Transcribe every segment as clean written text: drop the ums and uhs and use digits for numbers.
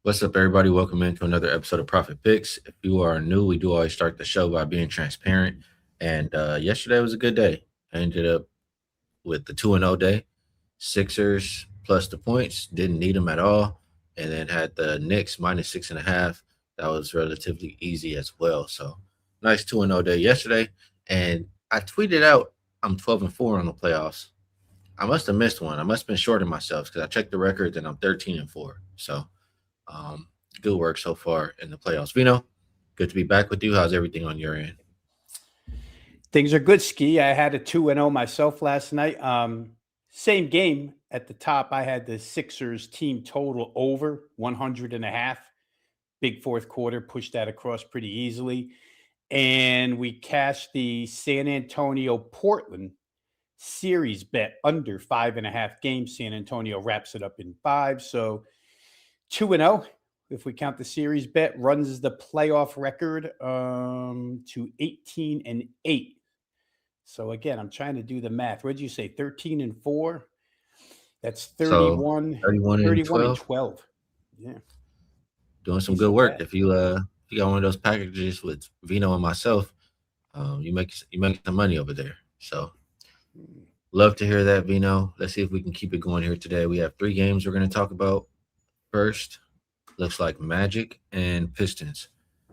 What's up, everybody? Welcome into another episode of Profit Picks. If you are new, we do always start the show by being transparent. And yesterday was a good day. I ended up with the 2-0 day. Sixers plus the points, didn't need them at all. And then had the Knicks minus 6.5. That was relatively easy as well. So nice 2-0 day yesterday. And I tweeted out I'm 12-4 on the playoffs. I must have missed one. I must have been shorting myself because I checked the records and I'm 13-4. So um, good work so far in the playoffs. Vino, good to be back with you. How's everything on your end? Things are good, Skee. I had a 2-0 myself last night. Same game at the top. I had the Sixers team total over 100.5. Big fourth quarter, pushed that across pretty easily. And we cashed the San Antonio Portland series bet under 5.5 games. San Antonio wraps it up in 5. So 2-0, if we count the series bet, runs the playoff record to 18-8. So again, I'm trying to do the math. What did you say? 13-4. That's So 31, 31 and 31 and 12, 12. Yeah, doing some good decent work. bet. If you got one of those packages with Vino and myself, you make some money over there. So love to hear that, Vino. Let's see if we can keep it going here today. We have three games we're going to talk about. First, looks like Magic and Pistons.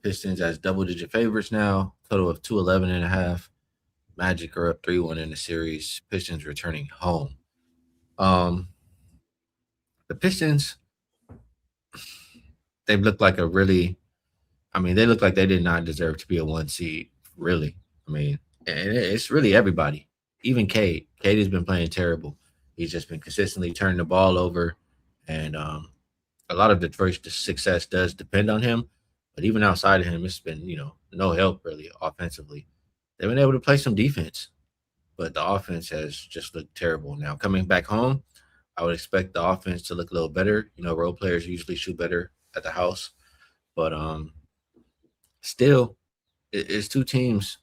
Pistons as double-digit favorites now, total of 211.5. Magic are up 3-1 in the series. Pistons returning home. Um, the Pistons, they look like a really, they look like they did not deserve to be a one seed, really. And it's really everybody, even Cade. Cade has been playing terrible. He's just been consistently turning the ball over, and a lot of Detroit's success does depend on him. But even outside of him, it's been no help really offensively. They've been able to play some defense, but the offense has just looked terrible. Now coming back home, I would expect the offense to look a little better. Role players usually shoot better at the house, but still, it's two teams.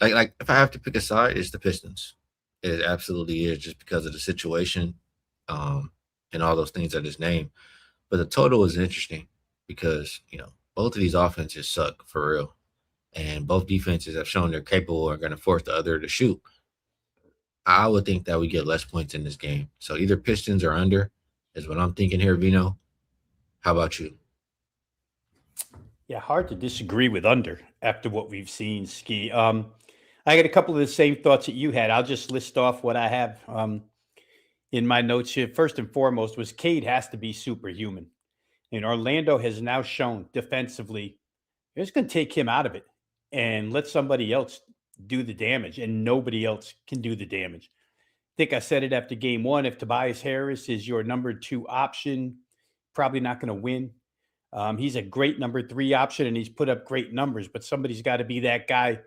Like if I have to pick a side, it's the Pistons. It absolutely is, just because of the situation, um, and all those things I just named. But the total is interesting because both of these offenses suck for real, and both defenses have shown they're capable and going to force the other to shoot. I would think that we get less points in this game. So either Pistons or under is what I'm thinking here, Vino. How about you? Yeah, hard to disagree with under after what we've seen, Ski. I got a couple of the same thoughts that you had. I'll just list off what I have in my notes here. First and foremost was Cade has to be superhuman. And Orlando has now shown defensively, it's going to take him out of it and let somebody else do the damage, and nobody else can do the damage. I think I said it after game one. If Tobias Harris is your number 2 option, probably not going to win. He's a great number 3 option, and he's put up great numbers, but somebody's got to be that guy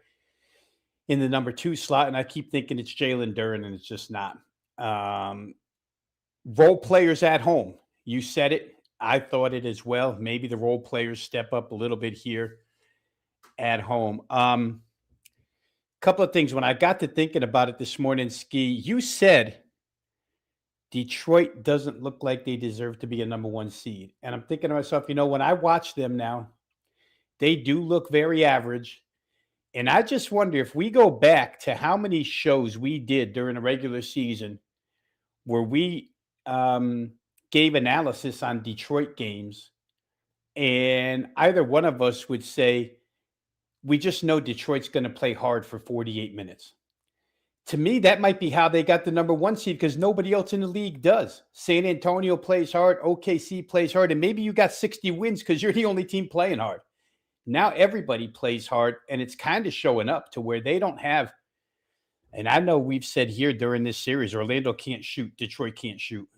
in the number 2 slot. And I keep thinking it's Jalen Duren, and it's just not. Um, Role players at home. You said it. I thought it as well. Maybe the role players step up a little bit here at home. Couple of things. When I got to thinking about it this morning, Ski, you said Detroit doesn't look like they deserve to be a number 1 seed. And I'm thinking to myself, when I watch them now, they do look very average. And I just wonder if we go back to how many shows we did during the regular season where we gave analysis on Detroit games, and either one of us would say, we just know Detroit's going to play hard for 48 minutes. To me, that might be how they got the number 1 seed, because nobody else in the league does. San Antonio plays hard. OKC plays hard. And maybe you got 60 wins because you're the only team playing hard. Now everybody plays hard, and it's kind of showing up to where they don't have. And I know we've said here during this series, Orlando can't shoot, Detroit can't shoot.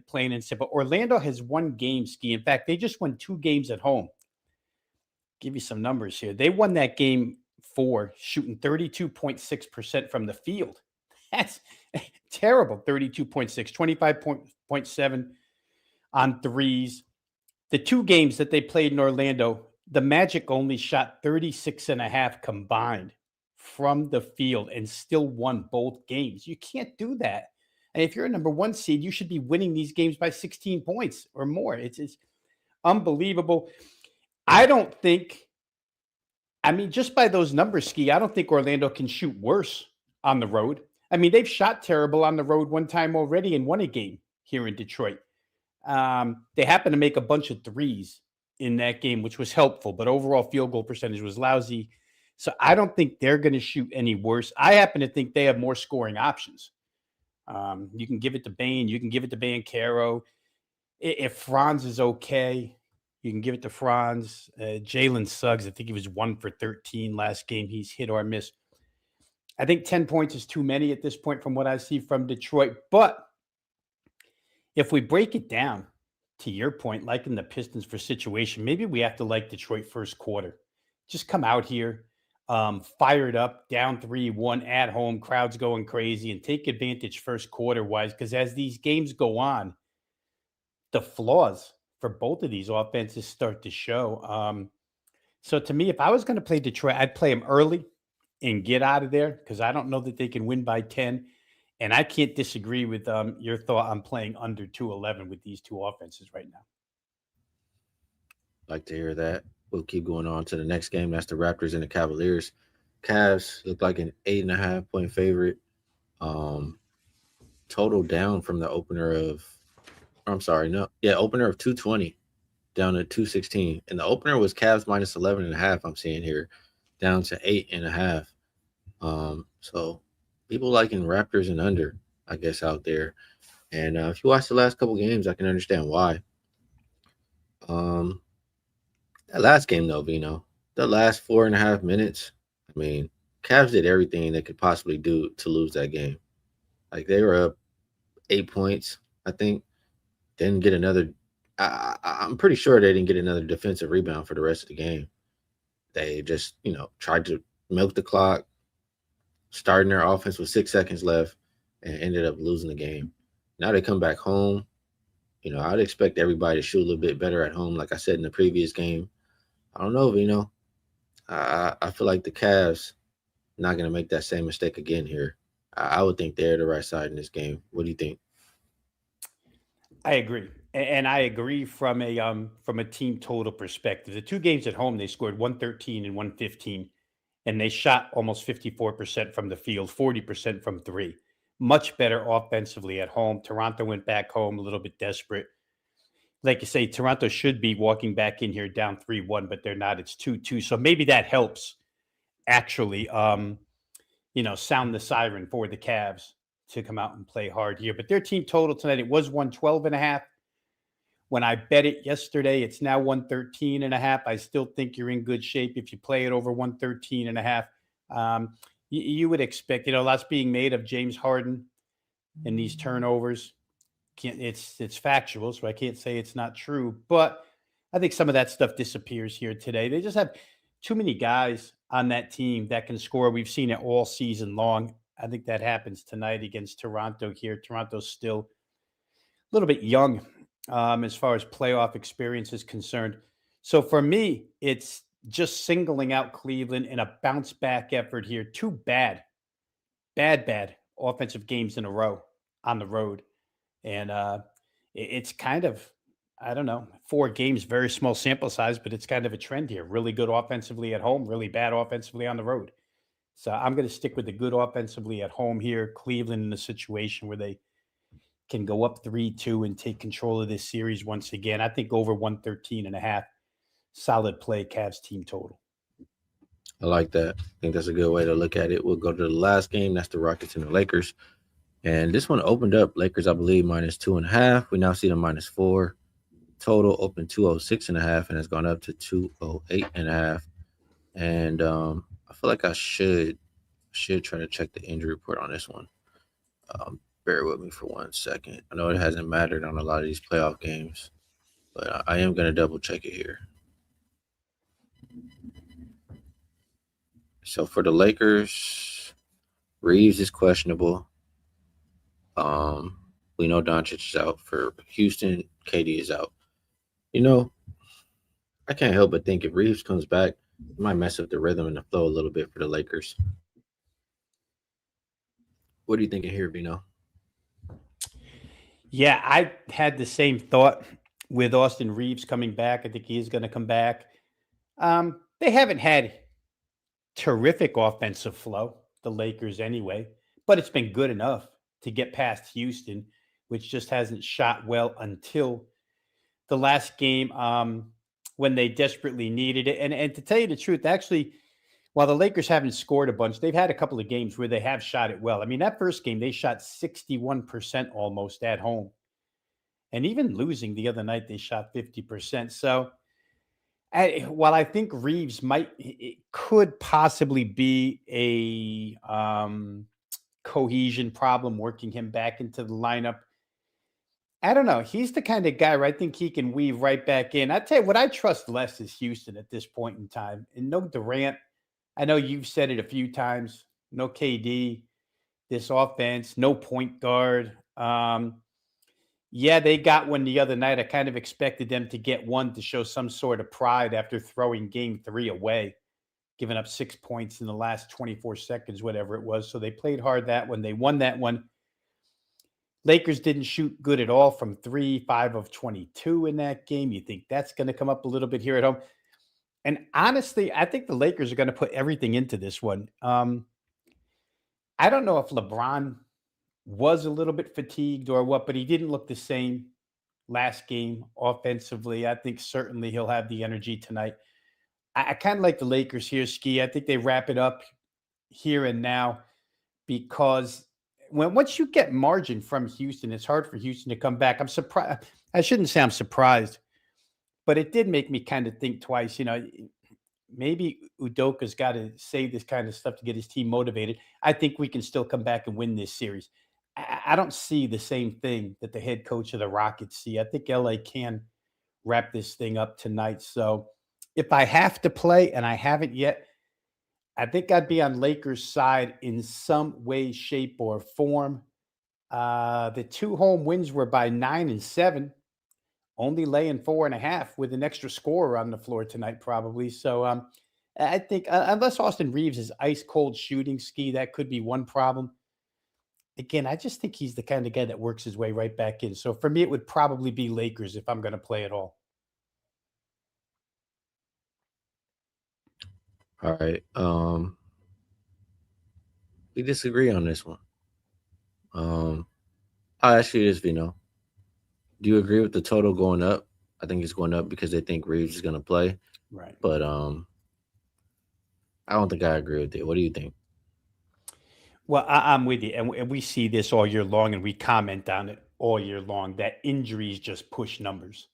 Plain and simple. Orlando has won games, Ski. In fact, they just won 2 games at home. Give you some numbers here. They won that game 4, shooting 32.6% from the field. That's terrible. 32.6, 25.7 on threes. The 2 games that they played in Orlando, the Magic only shot 36.5 combined from the field and still won both games. You can't do that. And if you're a number 1 seed, you should be winning these games by 16 points or more. It's unbelievable. I don't think, I mean, just by those numbers, Skee, I don't think Orlando can shoot worse on the road. I mean, they've shot terrible on the road one time already and won a game here in Detroit. They happened to make a bunch of threes in that game, which was helpful, but overall field goal percentage was lousy. So I don't think they're going to shoot any worse. I happen to think they have more scoring options. You can give it to Bane. You can give it to Banchero. If Franz is okay, you can give it to Franz. Jalen Suggs, I think he was 1 for 13 last game. He's hit or missed. I think 10 points is too many at this point from what I see from Detroit. But if we break it down to your point, like in the Pistons for situation, maybe we have to like Detroit first quarter. Just come out here, fired up, down 3-1 at home, crowds going crazy, and take advantage first quarter wise. Because as these games go on, the flaws for both of these offenses start to show. So to me, if I was going to play Detroit, I'd play them early and get out of there because I don't know that they can win by 10. And I can't disagree with your thought on playing under 211 with these two offenses right now. Like to hear that. We'll keep going on to the next game. That's the Raptors and the Cavaliers. Cavs look like an 8.5 point favorite. Um, Total down from the opener of, I'm sorry, no, yeah, opener of 220 down to 216, and the opener was Cavs minus 11.5. I'm seeing here, down to 8.5. So people liking Raptors and under, I guess, out there. And if you watch the last couple games, I can understand why. Um, that last game though, Vino, the last 4.5 minutes. I mean, Cavs did everything they could possibly do to lose that game. Like they were up 8 points, I think. Didn't get another. I'm pretty sure they didn't get another defensive rebound for the rest of the game. They just, tried to milk the clock, starting their offense with 6 seconds left, and ended up losing the game. Now they come back home. I'd expect everybody to shoot a little bit better at home, like I said in the previous game. I don't know, Vino. I feel like the Cavs not going to make that same mistake again here. I would think they're the right side in this game. What do you think? I agree. And I agree from a team total perspective. The two games at home, they scored 113 and 115, and they shot almost 54% from the field, 40% from three. Much better offensively at home. Toronto went back home a little bit desperate. Like you say, Toronto should be walking back in here down 3-1, but they're not. It's 2-2. So maybe that helps actually sound the siren for the Cavs to come out and play hard here. But their team total tonight, it was 112.5. When I bet it yesterday, it's now 113.5. I still think you're in good shape if you play it over 113.5. You would expect, lots being made of James Harden and these turnovers. It's factual, so I can't say it's not true. But I think some of that stuff disappears here today. They just have too many guys on that team that can score. We've seen it all season long. I think that happens tonight against Toronto here. Toronto's still a little bit young as far as playoff experience is concerned. So for me, it's just singling out Cleveland in a bounce back effort here. Two bad offensive games in a row on the road. And it's kind of, I don't know, 4 games, very small sample size, but it's kind of a trend here. Really good offensively at home, really bad offensively on the road. So I'm going to stick with the good offensively at home here. Cleveland in a situation where they can go up 3-2 and take control of this series once again. I think over 113.5. Solid play, Cavs team total. I like that. I think that's a good way to look at it. We'll go to the last game. That's the Rockets and the Lakers. And this one opened up Lakers, I believe, minus 2.5. We now see them minus 4. Total open 206.5 and has gone up to 208.5. And I feel like I should try to check the injury report on this one. Bear with me for 1 second. I know it hasn't mattered on a lot of these playoff games, but I am going to double check it here. So for the Lakers, Reeves is questionable. We know Doncic is out. For Houston, KD is out. I can't help but think if Reeves comes back, it might mess up the rhythm and the flow a little bit for the Lakers. What are you thinking here, Vino? Yeah, I had the same thought. with Austin Reeves coming back. I think he is going to come back. They haven't had terrific offensive flow, the Lakers anyway, but it's been good enough to get past Houston, which just hasn't shot well until the last game when they desperately needed it. And to tell you the truth, actually, while the Lakers haven't scored a bunch, they've had a couple of games where they have shot it well. I mean, that first game, they shot 61% almost at home. And even losing the other night, they shot 50%. So while I think Reeves it could possibly be a cohesion problem, working him back into the lineup, I don't know. He's the kind of guy where I think he can weave right back in. I tell you what, I trust less is Houston at this point in time. And no Durant. I know you've said it a few times. No KD. This offense, no point guard. Yeah, they got one the other night. I kind of expected them to get one to show some sort of pride after throwing game 3 away, giving up 6 points in the last 24 seconds, whatever it was. So they played hard that one. They won that one. Lakers didn't shoot good at all from 3, 5 of 22 in that game. You think that's going to come up a little bit here at home? And honestly, I think the Lakers are going to put everything into this one. I don't know if LeBron was a little bit fatigued or what, but he didn't look the same last game offensively. I think certainly he'll have the energy tonight. I kind of like the Lakers here, Skee. I think they wrap it up here and now because once you get margin from Houston, it's hard for Houston to come back. I'm surprised. I shouldn't say I'm surprised, but it did make me kind of think twice. Maybe Udoka's got to say this kind of stuff to get his team motivated. I think we can still come back and win this series. I don't see the same thing that the head coach of the Rockets see. I think LA can wrap this thing up tonight. So if I have to play, and I haven't yet, I think I'd be on Lakers' side in some way, shape, or form. The 2 home wins were by 9 and 7, only laying 4.5 with an extra scorer on the floor tonight, probably. So I think unless Austin Reeves is ice cold shooting, Skee, that could be one problem. Again, I just think he's the kind of guy that works his way right back in. So for me, it would probably be Lakers if I'm going to play at all. All right. We disagree on this one. I'll ask you this, Vino. Do you agree with the total going up? I think it's going up because they think Reeves is going to play. Right. But I don't think I agree with it. What do you think? Well, I'm with you. And we see this all year long, and we comment on it all year long that injuries just push numbers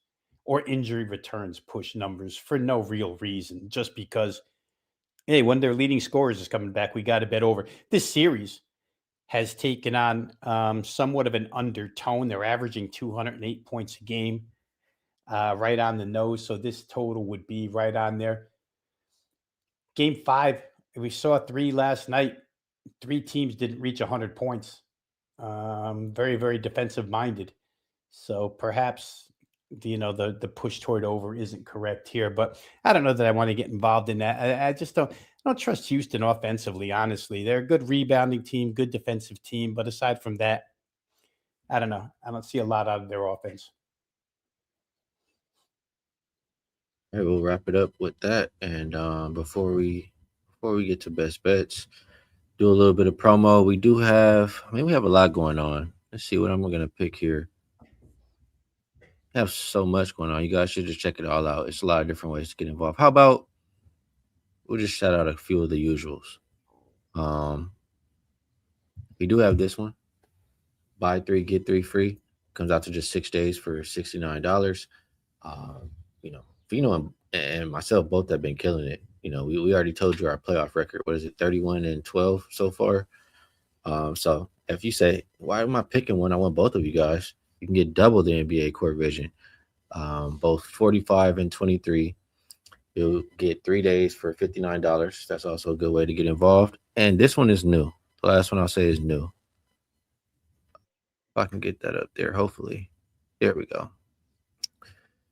or injury returns push numbers for no real reason, just because, hey, when their leading scorers is coming back, we got to bet over. This series has taken on somewhat of an undertone. They're averaging 208 points a game, right on the nose. So this total would be right on there. Game 5, we saw 3 last night. 3 teams didn't reach 100 points. Very, very defensive minded. So perhaps the push toward over isn't correct here, but I don't know that I want to get involved in that. I just don't trust Houston offensively. Honestly, they're a good rebounding team, good defensive team, but aside from that, I don't know. I don't see a lot out of their offense. All right, we'll wrap it up with that. And before we get to best bets, do a little bit of promo. We have a lot going on. Let's see what I'm gonna pick here. We have so much going on. You guys should just check it all out. It's a lot of different ways to get involved. How about we'll just shout out a few of the usuals. Um, we do have this one. Buy 3, get 3 free. Comes out to just 6 days for $69. Vino and myself both have been killing it. We already told you our playoff record. What is it, 31 and 12 so far? So if you say, why am I picking one? I want both of you guys. You can get double the NBA Core Vision, both 45 and 23. You'll get 3 days for $59. That's also a good way to get involved. And this one is new. The last one I'll say is new. If I can get that up there, hopefully. There we go.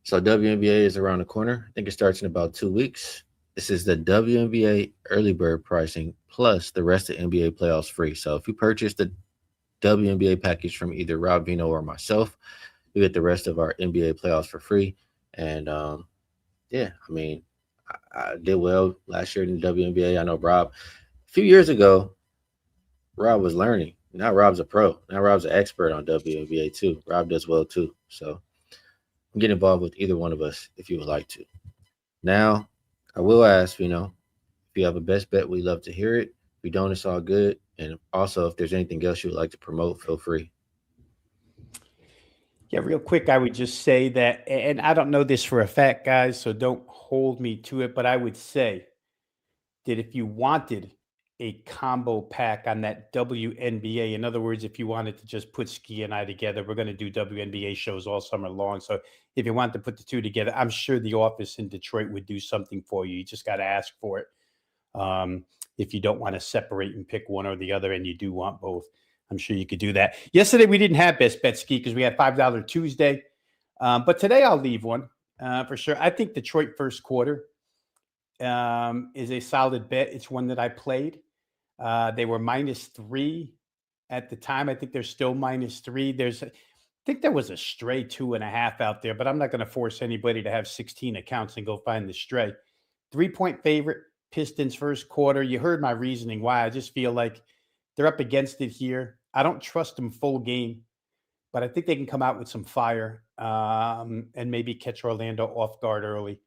So WNBA is around the corner. I think it starts in about 2 weeks. This is the WNBA early bird pricing plus the rest of NBA playoffs free. So if you purchase the WNBA package from either Rob Veno or myself, you get the rest of our NBA playoffs for free. And yeah, I mean, I did well last year in the WNBA. I know Rob, a few years ago, Rob was learning. Now Rob's a pro. Now Rob's an expert on WNBA too. Rob does well too. So get involved with either one of us if you would like to. Now, I will ask, if you have a best bet, we love to hear it. If you don't, it's all good. And also, if there's anything else you would like to promote, feel free. Yeah, real quick, I would just say that, and I don't know this for a fact, guys, so don't hold me to it, but I would say that if you wanted a combo pack on that WNBA, in other words, if you wanted to just put Skee and I together, we're going to do WNBA shows all summer long. So if you want to put the two together, I'm sure the office in Detroit would do something for you. You just got to ask for it. If you don't want to separate and pick one or the other, and you do want both, I'm sure you could do that. Yesterday, we didn't have Best Bet Skee because we had $5 Tuesday. But today I'll leave one for sure. I think Detroit first quarter is a solid bet. It's one that I played. They were -3 at the time. I think they're still -3. I think there was a stray 2.5 out there, but I'm not going to force anybody to have 16 accounts and go find the stray. 3-point favorite, Pistons first quarter. You heard my reasoning why. I just feel like they're up against it here. I don't trust them full game, but I think they can come out with some fire and maybe catch Orlando off guard early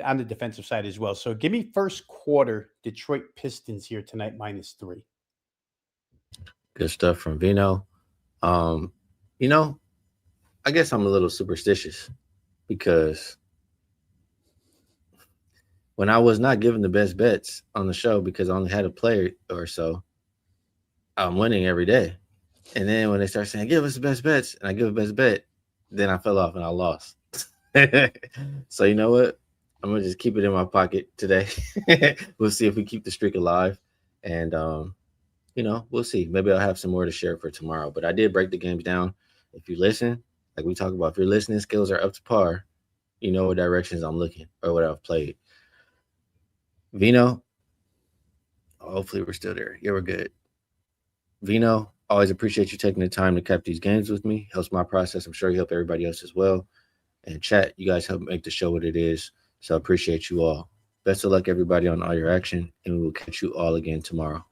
on the defensive side as well. So give me first quarter Detroit Pistons here tonight -3. Good stuff from Vino. I guess I'm a little superstitious because when I was not given the best bets on the show because I only had a player or so, I'm winning every day. And then when they start saying, give us the best bets, and I give a best bet, then I fell off and I lost. So you know what? I'm going to just keep it in my pocket today. We'll see if we keep the streak alive. And, we'll see. Maybe I'll have some more to share for tomorrow. But I did break the games down. If you listen, like we talk about, if your listening skills are up to par, you know what directions I'm looking or what I've played. Vino, hopefully we're still there. Yeah, we're good. Vino, always appreciate you taking the time to cap these games with me. Helps my process. I'm sure you help everybody else as well. And chat, you guys help make the show what it is. So I appreciate you all. Best of luck, everybody, on all your action. And we will catch you all again tomorrow.